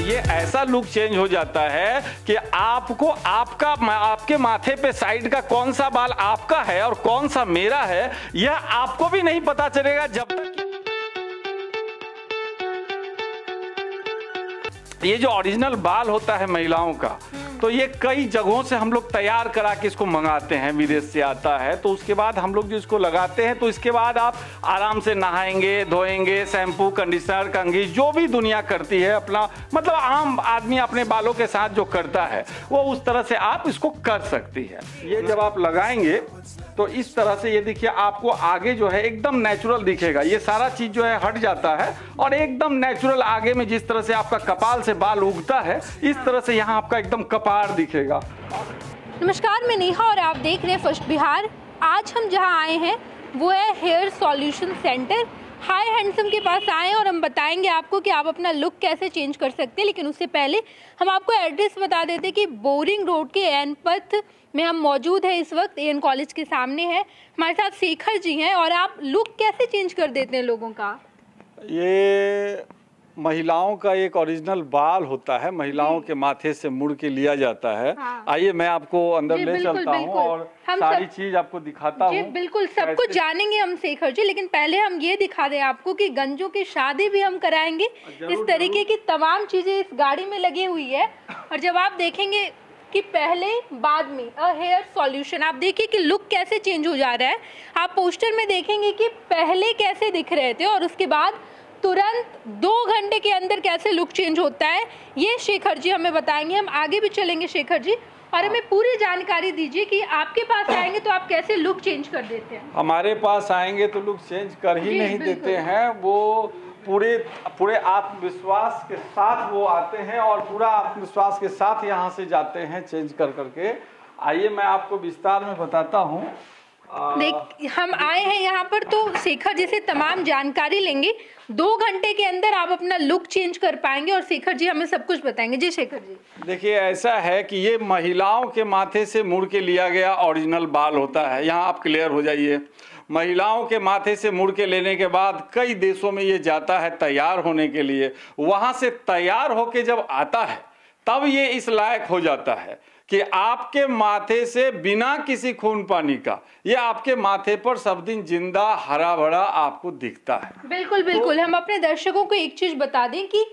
ये ऐसा look change हो जाता है कि आपको आपके माथे पे साइड का कौन सा बाल आपका है और कौन सा मेरा है, यह आपको भी नहीं पता चलेगा जब तक ये जो ओरिजिनल बाल होता है महिलाओं का, तो ये कई जगहों से हम लोग तैयार करा के इसको मंगाते हैं, विदेश से आता है। तो उसके बाद हम लोग जो इसको लगाते हैं, तो इसके बाद आप आराम से नहाएंगे, धोएंगे, शैम्पू, कंडीशनर, कंघी, जो भी दुनिया करती है अपना, मतलब आम आदमी अपने बालों के साथ जो करता है वो उस तरह से आप इसको कर सकती है। ये जब आप लगाएंगे तो इस तरह से ये देखिए आपको आगे जो है एकदम नेचुरल दिखेगा। ये सारा चीज जो है हट जाता है और एकदम नेचुरल आगे में जिस तरह से आपका कपाल से बाल उगता है, इस तरह से यहाँ आपका एकदम कपार दिखेगा। नमस्कार, मैं नेहा और आप देख रहे हैं फर्स्ट बिहार। आज हम जहाँ आए हैं वो है हेयर सॉल्यूशन सेंटर। हाय हैंडसम के पास आए हैं और हम बताएंगे आपको कि आप अपना लुक कैसे चेंज कर सकते हैं। लेकिन उससे पहले हम आपको एड्रेस बता देते कि बोरिंग रोड के एन पथ में हम मौजूद हैं। इस वक्त एन कॉलेज के सामने है। हमारे साथ शेखर जी हैं। और आप लुक कैसे चेंज कर देते हैं लोगों का? ये महिलाओं का एक ओरिजिनल बाल होता है, महिलाओं के माथे से मुड़ के लिया जाता है। हाँ। आइए मैं आपको अंदर ले चलता हूँ और सारी चीज आपको दिखाता हूँ। बिल्कुल, सब कुछ जानेंगे हम शेखर जी। लेकिन पहले हम ये दिखा दें आपको कि गंजों की शादी भी हम कराएंगे। इस तरीके की तमाम चीजें इस गाड़ी में लगी हुई है। और जब आप देखेंगे कि पहले बाद में हेयर सॉल्यूशन, आप देखिए कि लुक कैसे चेंज हो जा रहा है। आप पोस्टर में देखेंगे कि पहले कैसे दिख रहे थे और उसके बाद तुरंत 2 घंटे के अंदर कैसे लुक चेंज होता है, ये शेखर जी हमें बताएंगे। हम आगे भी चलेंगे शेखर जी, और हमें पूरी जानकारी दीजिए कि आपके पास आएंगे तो आप कैसे लुक चेंज कर देते हैं। हमारे पास आएंगे तो लुक चेंज कर ही नहीं देते हैं, वो पूरे आत्मविश्वास के साथ वो आते हैं और पूरा आत्मविश्वास के साथ यहाँ से जाते हैं चेंज कर करके। आइए मैं आपको विस्तार में बताता हूँ। देख, हम आए हैं यहाँ पर तो शेखर जी से तमाम जानकारी लेंगे। 2 घंटे के अंदर आप अपना लुक चेंज कर पाएंगे और शेखर जी हमें सब कुछ बताएंगे। जी शेखर जी। देखिए ऐसा है कि ये महिलाओं के माथे से मुड़ के लिया गया ओरिजिनल बाल होता है। यहाँ आप क्लियर हो जाइए। महिलाओं के माथे से मुड़ के लेने के बाद कई देशों में ये जाता है तैयार होने के लिए। वहाँ से तैयार होके जब आता है तब ये इस लायक हो जाता है कि आपके माथे से बिना किसी खून पानी का ये आपके माथे पर सब दिन जिंदा हरा भरा आपको दिखता है। बिल्कुल बिल्कुल। हम अपने दर्शकों को एक चीज बता दें कि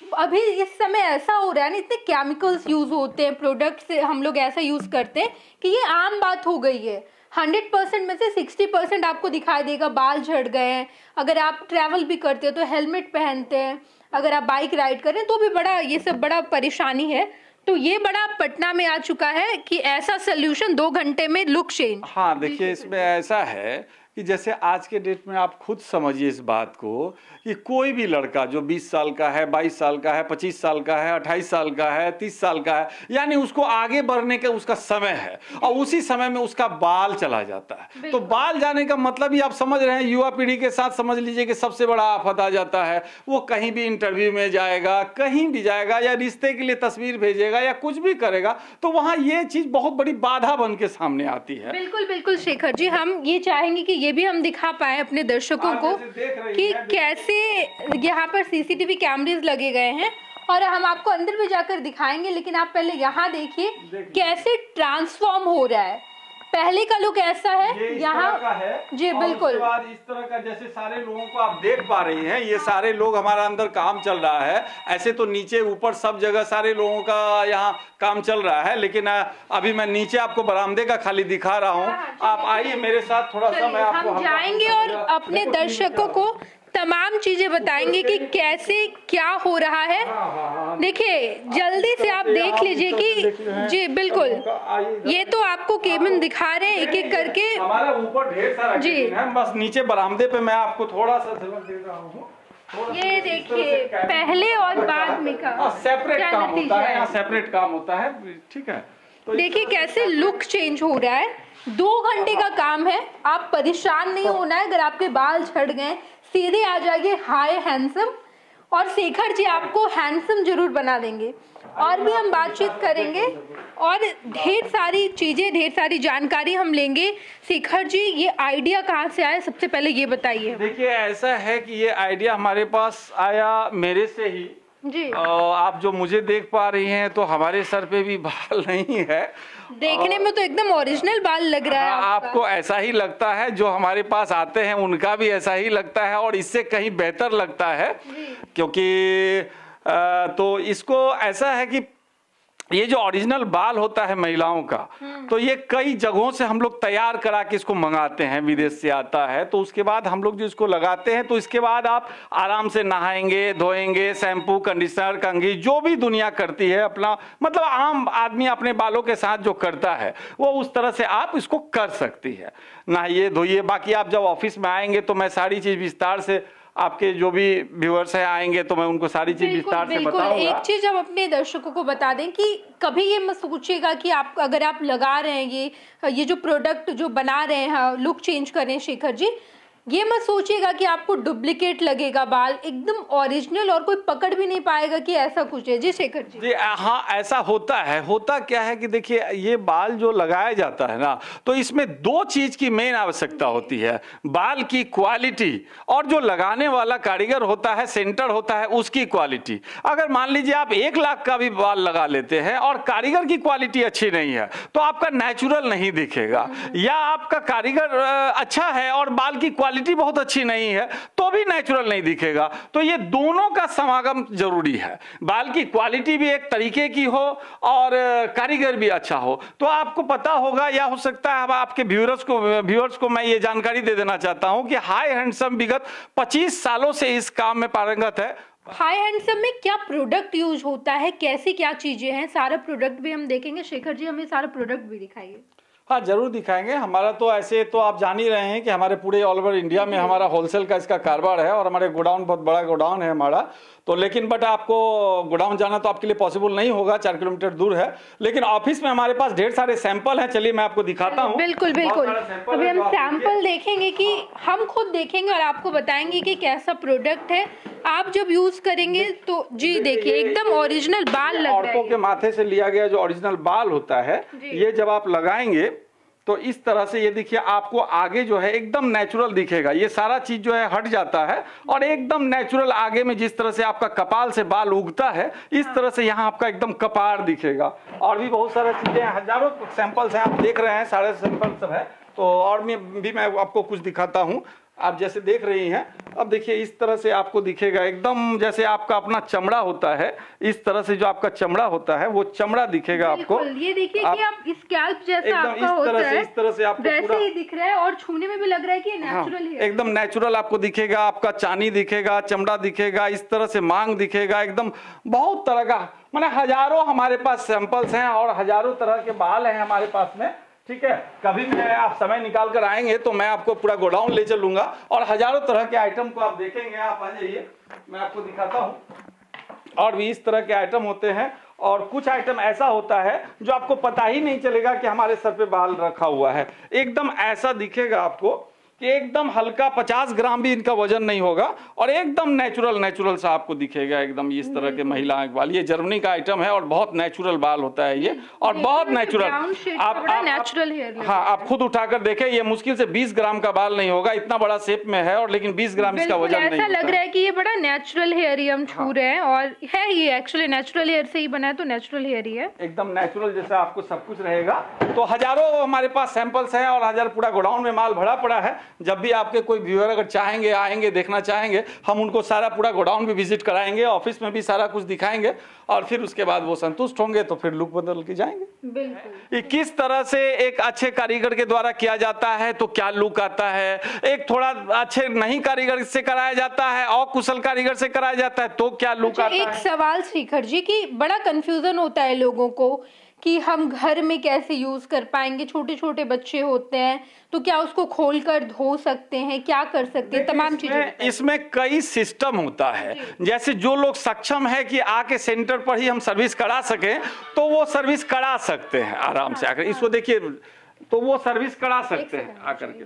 अभी इस समय ऐसा हो रहा है ना, इतने केमिकल्स यूज होते हैं, प्रोडक्ट्स हम लोग ऐसा यूज करते हैं कि ये आम बात हो गई है। 100% में से 60% आपको दिखाई देगा बाल झड़ गए हैं। अगर आप ट्रैवल भी करते हो तो हेलमेट पहनते हैं, अगर आप बाइक राइड करें तो भी ये सब बड़ा परेशानी है। तो ये बड़ा पटना में आ चुका है कि ऐसा सोल्यूशन 2 घंटे में लुक चेंज। हाँ देखिए, इसमें ऐसा है कि जैसे आज के डेट में आप खुद समझिए इस बात को कि कोई भी लड़का जो 20 साल का है, 22 साल का है, 25 साल का है, 28 साल का है, 30 साल का है, यानी उसको आगे बढ़ने का उसका समय है और उसी समय में उसका बाल चला जाता है। तो बाल जाने का मतलब ही आप समझ रहे हैं, युवा पीढ़ी के साथ समझ लीजिए कि सबसे बड़ा आफत आ जाता है। वो कहीं भी इंटरव्यू में जाएगा, कहीं भी जाएगा या रिश्ते के लिए तस्वीर भेजेगा या कुछ भी करेगा तो वहाँ ये चीज बहुत बड़ी बाधा बन के सामने आती है। बिल्कुल बिल्कुल शेखर जी, हम ये चाहेंगे कि ये भी हम दिखा पाए अपने दर्शकों को कि कैसे यहाँ पर सीसीटीवी कैमरेज लगे गए हैं और हम आपको अंदर भी जाकर दिखाएंगे। लेकिन आप पहले यहाँ देखिए कैसे ट्रांसफॉर्म हो रहा है। पहले का लुक ऐसा है यहाँ जी बिल्कुल। इस तरह का जैसे सारे लोगों को आप देख पा रही हैं, ये सारे लोग हमारा अंदर काम चल रहा है। ऐसे तो नीचे ऊपर सब जगह सारे लोगों का यहाँ काम चल रहा है, लेकिन अभी मैं नीचे आपको बरामदे का खाली दिखा रहा हूँ। आप आइए मेरे साथ थोड़ा सा, मैं आपको हम जाएंगे और अपने दर्शकों को तमाम चीजें बताएंगे कि कैसे क्या हो रहा है। देखिए जल्दी से आप देख लीजिए कि जी बिल्कुल, ये तो आपको केबिन दिखा रहे हैं एक एक करके। हमारा ऊपर ढेर सारा जी है, बस नीचे बरामदे पे मैं आपको थोड़ा सा झलक दे रहा हूँ। ये देखिए पहले और बाद में का सेपरेट काम होता है, यहाँ सेपरेट काम होता है। ठीक है, तो देखिए कैसे लुक चेंज हो रहा है। 2 घंटे का काम है, आप परेशान नहीं होना है। अगर आपके बाल झड़ गए सीधे आ जाइए हाय हैंडसम, और शेखर जी आपको हैंडसम जरूर बना देंगे। और भी हम बातचीत करेंगे और ढेर सारी चीजें, ढेर सारी जानकारी हम लेंगे। शेखर जी ये आइडिया कहाँ से आया, सबसे पहले ये बताइए। देखिए ऐसा है कि ये आइडिया हमारे पास आया मेरे से ही, जी। आप जो मुझे देख पा रही हैं तो हमारे सर पे भी बाल नहीं है, देखने में तो एकदम ओरिजिनल बाल लग रहा है आपका। आपको ऐसा ही लगता है, जो हमारे पास आते हैं उनका भी ऐसा ही लगता है और इससे कहीं बेहतर लगता है, क्योंकि तो इसको ऐसा है कि ये जो ओरिजिनल बाल होता है महिलाओं का, तो ये कई जगहों से हम लोग तैयार करा के इसको मंगाते हैं, विदेश से आता है। तो उसके बाद हम लोग जो इसको लगाते हैं तो इसके बाद आप आराम से नहाएंगे, धोएंगे, शैम्पू, कंडीशनर, कंघी, जो भी दुनिया करती है अपना, मतलब आम आदमी अपने बालों के साथ जो करता है वो उस तरह से आप इसको कर सकती है। नहाइए, धोइए। बाकी आप जब ऑफिस में आएंगे तो मैं सारी चीज विस्तार से, आपके जो भी व्यूअर्स हैं आएंगे तो मैं उनको सारी चीज विस्तार से बताऊंगा। एक चीज हम अपने दर्शकों को बता दें कि कभी ये मत सोचिएगा कि आप अगर आप लगा रहे हैं ये जो प्रोडक्ट जो बना रहे हैं, लुक चेंज कर रहे हैं शेखर जी, ये मत सोचिएगा कि आपको डुप्लीकेट लगेगा बाल, एकदम ओरिजिनल और कोई पकड़ भी नहीं पाएगा कि ऐसा कुछ है। जी शेखर जी। जी हाँ, ऐसा होता है। होता क्या है कि देखिए, ये बाल जो लगाया जाता है ना, तो इसमें दो चीज की मेन आवश्यकता होती है, बाल की क्वालिटी और जो लगाने वाला कारीगर होता है, सेंटर होता है, उसकी क्वालिटी। अगर मान लीजिए आप 1 लाख का भी बाल लगा लेते हैं और कारीगर की क्वालिटी अच्छी नहीं है तो आपका नेचुरल नहीं दिखेगा, या आपका कारीगर अच्छा है और बाल की क्वालिटी बहुत अच्छी नहीं है तो भी नेचुरल नहीं दिखेगा। तो ये दोनों का समागम जरूरी है, बाल की क्वालिटी भी एक तरीके की हो और कारीगर भी अच्छा हो। तो आपको पता होगा, या हो सकता है आपके व्यूअर्स को मैं ये जानकारी दे देना चाहता हूं कि हाई हैंडसम विगत 25 सालों से इस काम में पारंगत है। हाई हैंडसम में क्या प्रोडक्ट यूज होता है, कैसी क्या चीजें हैं, सारा प्रोडक्ट भी हम देखेंगे। शेखर जी हमें सारा प्रोडक्ट भी दिखाइए। हाँ, जरूर दिखाएंगे। हमारा तो ऐसे तो आप जान ही रहे हैं कि हमारे पूरे ऑल ओवर इंडिया में हमारा होलसेल का इसका कारोबार है और हमारे गोडाउन, बहुत बड़ा गोडाउन है हमारा। तो लेकिन बट आपको गोडाउन जाना तो आपके लिए पॉसिबल नहीं होगा, 4 किलोमीटर दूर है। लेकिन ऑफिस में हमारे पास ढेर सारे सैंपल हैं, चलिए मैं आपको दिखाता हूँ। बिल्कुल बिल्कुल, अभी हम सैंपल देखेंगे कि हम खुद देखेंगे और आपको बताएंगे कि कैसा प्रोडक्ट है। आप जब यूज करेंगे तो जी देखिए एकदम ओरिजिनल बाल लग रहा है। औरतों के माथे से लिया गया जो ओरिजिनल बाल होता है, ये जब आप लगाएंगे तो इस तरह से ये देखिए, आपको आगे जो है एकदम नेचुरल दिखेगा। ये सारा चीज जो है हट जाता है और एकदम नेचुरल आगे में जिस तरह से आपका कपाल से बाल उगता है, इस तरह से यहाँ आपका एकदम कपार दिखेगा। और भी बहुत सारी चीजें, हजारों सैंपल्स हैं, आप देख रहे हैं, सारे सैंपल सब है। तो और भी मैं आपको कुछ दिखाता हूँ। आप जैसे देख रही हैं, अब देखिए इस तरह से आपको दिखेगा, एकदम जैसे आपका अपना चमड़ा होता है, इस तरह से जो आपका चमड़ा होता है वो चमड़ा दिखेगा आपको। ये देखिए कि आप स्कैल्प जैसा आपका होता है, इस तरह से आपको वैसे ही दिख रहा है और छूने में भी लग रहा है कि ये नेचुरल है। एकदम नेचुरल आपको दिखेगा, आपका चानी दिखेगा, चमड़ा दिखेगा, इस तरह से मांग दिखेगा, एकदम बहुत तरह का, माने हजारों हमारे पास सैंपल्स हैं और हजारों तरह के बाल हैं हमारे पास में। ठीक है, कभी मैं आप समय निकाल कर आएंगे तो मैं आपको पूरा गोडाउन ले चलूंगा और हजारों तरह के आइटम को आप देखेंगे। आप आ जाइए, मैं आपको दिखाता हूं। और भी इस तरह के आइटम होते हैं और कुछ आइटम ऐसा होता है जो आपको पता ही नहीं चलेगा कि हमारे सर पे बाल रखा हुआ है। एकदम ऐसा दिखेगा आपको कि एकदम हल्का, 50 ग्राम भी इनका वजन नहीं होगा और एकदम नेचुरल सा आपको दिखेगा, एकदम इस तरह के महिला बाल। ये जर्मनी का आइटम है और बहुत नेचुरल बाल होता है ये, और बहुत नेचुरल। हाँ, आप खुद उठाकर देखें, ये मुश्किल से 20 ग्राम का बाल नहीं होगा, इतना बड़ा शेप में है और लेकिन 20 ग्राम इसका वजन नहीं। ऐसा लग रहा है कि ये बड़ा नेचुरल हेयर ही हम छू रहे हैं और है ये एक्चुअली नेचुरल हेयर से ही बना है, तो नेचुरल हेयर ही है, एकदम नेचुरल जैसा आपको सब कुछ रहेगा। तो हजारों हमारे पास सैंपल्स हैं और हजार पूरा गोडाउन में माल भरा पड़ा है। जब भी आपके कोई व्यूअर अगर चाहेंगे, आएंगे, देखना चाहेंगे, हम उनको सारा पूरा गोडाउन भी विजिट कराएंगे, ऑफिस में भी सारा कुछ दिखाएंगे और फिर उसके बाद वो संतुष्ट होंगे तो फिर लुक बदल के जाएंगे। बिल्कुल। किस तरह से एक अच्छे कारीगर के द्वारा किया जाता है तो क्या लुक आता है, एक थोड़ा अच्छे नहीं कारीगर से कराया जाता है और कुशल कारीगर से कराया जाता है तो क्या लुक आता है। एक सवाल शेखर जी की बड़ा कंफ्यूजन होता है लोगों को कि हम घर में कैसे यूज कर पाएंगे, छोटे छोटे बच्चे होते हैं तो क्या उसको खोलकर धो सकते हैं, क्या कर सकते हैं, तमाम चीजें। इसमें कई सिस्टम होता है, जैसे जो लोग सक्षम है कि आके सेंटर पर ही हम सर्विस करा सके तो वो सर्विस करा सकते हैं आराम से आकर। इसको देखिए, तो वो सर्विस करा सकते हैं आकर के।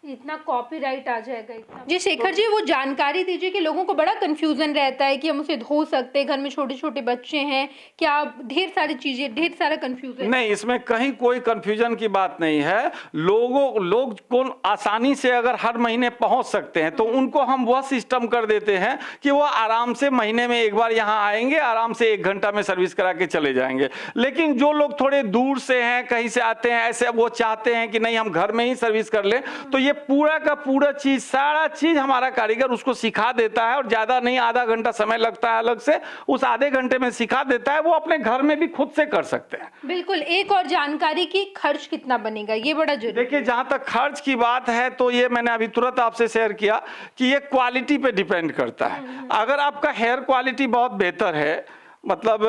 इतना कॉपीराइट आ जाएगा इतना। जी शेखर जी, वो जानकारी दीजिए कि लोगों को बड़ा कंफ्यूजन रहता है कि हम उसे धो सकते हैं, घर में छोटे छोटे बच्चे हैं क्या, ढेर सारी चीजें, ढेर सारा कंफ्यूजन। नहीं, इसमें कहीं कोई कंफ्यूजन की बात नहीं है। लोग को आसानी से अगर हर महीने पहुंच सकते हैं तो उनको हम वह सिस्टम कर देते हैं कि वो आराम से महीने में एक बार यहाँ आएंगे, आराम से 1 घंटा में सर्विस करा के चले जाएंगे। लेकिन जो लोग थोड़े दूर से हैं, कहीं से आते हैं, ऐसे वो चाहते हैं कि नहीं हम घर में ही सर्विस कर लें, तो ये पूरा का पूरा चीज, सारा चीज हमारा कारीगर उसको सिखा देता है। और ज्यादा नहीं, आधा घंटा समय लगता है अलग से, उस आधे घंटे में सिखा देता है। वो अपने घर में भी खुद से कर सकते हैं। बिल्कुल। एक और जानकारी की, खर्च कितना बनेगा, ये बड़ा जरूरी। देखिए, जहां तक खर्च की बात है तो ये मैंने अभी तुरंत आपसे शेयर किया कि ये क्वालिटी पे डिपेंड करता है। अगर आपका हेयर क्वालिटी बहुत बेहतर है, मतलब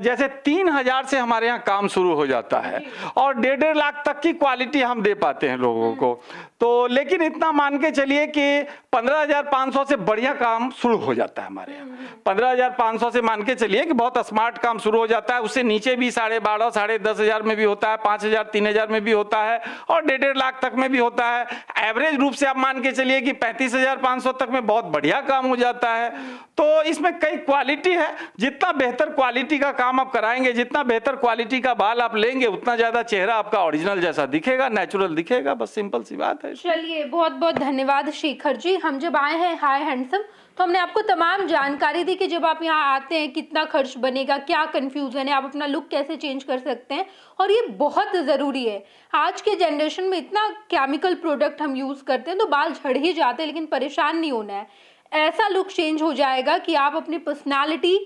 जैसे 3,000 से हमारे यहाँ काम शुरू हो जाता है और 1.5 लाख तक की क्वालिटी हम दे पाते हैं लोगों को। तो लेकिन इतना मान के चलिए कि 15,500 से बढ़िया काम शुरू हो जाता है हमारे यहाँ। 15,500 से मान के चलिए कि बहुत स्मार्ट काम शुरू हो जाता है। उससे नीचे भी 12,500, 10,500 में भी होता है, 5,000, 3,000 में भी होता है और 1.5 लाख तक में भी होता है। एवरेज रूप से आप मान के चलिए कि 35,500 तक में बहुत बढ़िया काम हो जाता है। तो इसमें कई क्वालिटी है। जितना बेहतर क्वालिटी का काम आप कराएंगे, जितना बेहतर क्वालिटी का बाल आप लेंगे, उतना ज्यादा चेहरा आपका ओरिजिनल जैसा दिखेगा, नेचुरल दिखेगा। बस सिंपल सी बात है। चलिए, बहुत बहुत धन्यवाद शेखर जी। हम जब आए हैं हाय हैंडसम तो हमने आपको तमाम जानकारी दी कि जब आप यहाँ आते हैं कितना खर्च बनेगा, क्या कंफ्यूजन है, आप अपना लुक कैसे चेंज कर सकते हैं। और ये बहुत ज़रूरी है। आज के जनरेशन में इतना केमिकल प्रोडक्ट हम यूज़ करते हैं तो बाल झड़ ही जाते हैं, लेकिन परेशान नहीं होना है। ऐसा लुक चेंज हो जाएगा कि आप अपनी पर्सनालिटी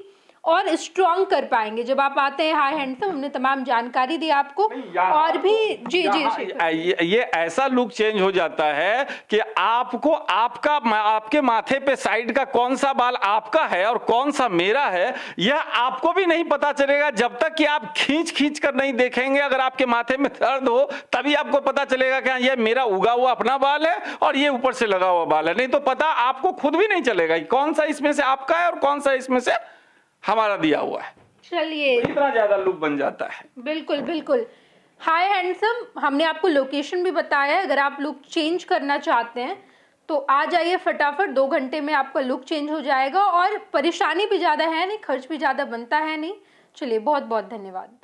और स्ट्रॉन्ग कर पाएंगे। जब आप आते हैं हाय हैंडसम, हमने तमाम जानकारी दी आपको। और भी जी ये ऐसा लुक चेंज हो जाता है कि आपको आपके माथे पे साइड का कौन सा बाल आपका है और कौन सा मेरा है, यह आपको भी नहीं पता चलेगा जब तक कि आप खींच कर नहीं देखेंगे। अगर आपके माथे में दर्द हो तभी आपको पता चलेगा कि यह मेरा उगा हुआ अपना बाल है और ये ऊपर से लगा हुआ बाल है। नहीं तो पता आपको खुद भी नहीं चलेगा कौन सा इसमें से आपका है और कौन सा इसमें से हमारा दिया हुआ है। चलिए, तो इतना ज्यादा लुक बन जाता है। बिल्कुल बिल्कुल। हाय हैंडसम, हमने आपको लोकेशन भी बताया है। अगर आप लुक चेंज करना चाहते हैं तो आ जाइए फटाफट, 2 घंटे में आपका लुक चेंज हो जाएगा। और परेशानी भी ज़्यादा है नहीं, खर्च भी ज़्यादा बनता है नहीं। चलिए, बहुत बहुत धन्यवाद।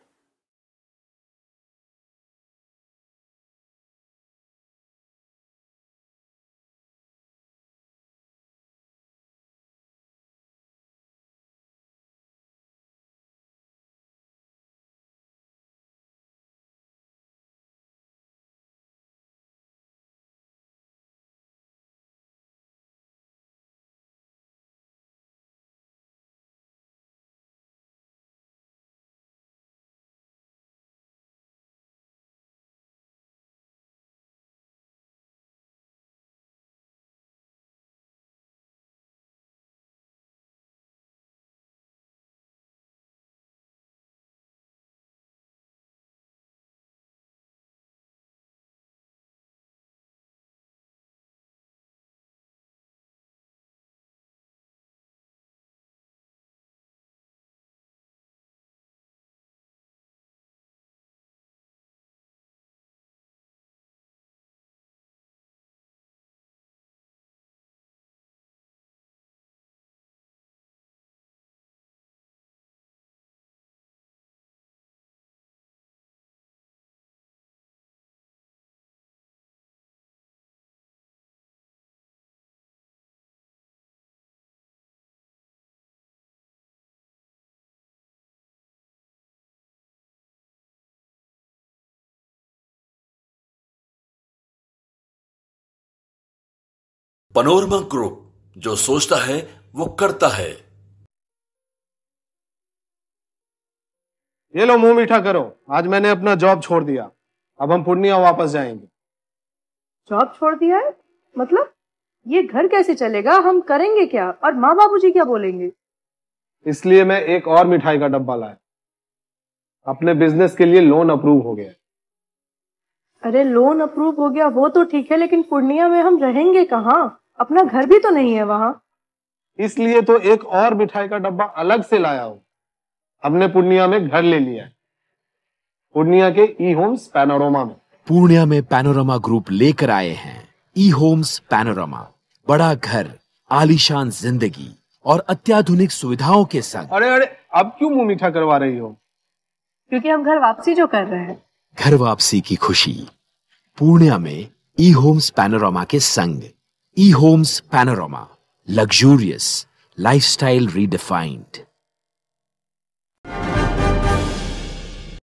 पनोरमा ग्रुप, जो सोचता है वो करता है। ये लो, मुंह मीठा करो। आज मैंने अपना जॉब छोड़ दिया। अब हम पूर्णिया वापस जाएंगे। जॉब छोड़ दिया है? मतलब ये घर कैसे चलेगा? हम करेंगे क्या? और माँ बाबूजी क्या बोलेंगे? इसलिए मैं एक और मिठाई का डब्बा लाया। अपने बिजनेस के लिए लोन अप्रूव हो गया। अरे लोन अप्रूव हो गया वो तो ठीक है, लेकिन पूर्णिया में हम रहेंगे कहाँ? अपना घर भी तो नहीं है वहां। इसलिए तो एक और मिठाई का डब्बा अलग से लाया हूं। हमने पूर्णिया में घर ले लिया है, पूर्णिया के ई होम्स पैनोरमा में। पूर्णिया में पैनोरमा ग्रुप लेकर आए हैं ई होम्स पैनोरामा, बड़ा घर, आलीशान जिंदगी और अत्याधुनिक सुविधाओं के संग। अरे अरे, अब क्यों मुंह मीठा करवा रही हो? क्योंकि हम घर वापसी जो कर रहे हैं। घर वापसी की खुशी पूर्णिया में ई होम्स पैनोरामा के संग। E homes panorama, luxurious lifestyle redefined.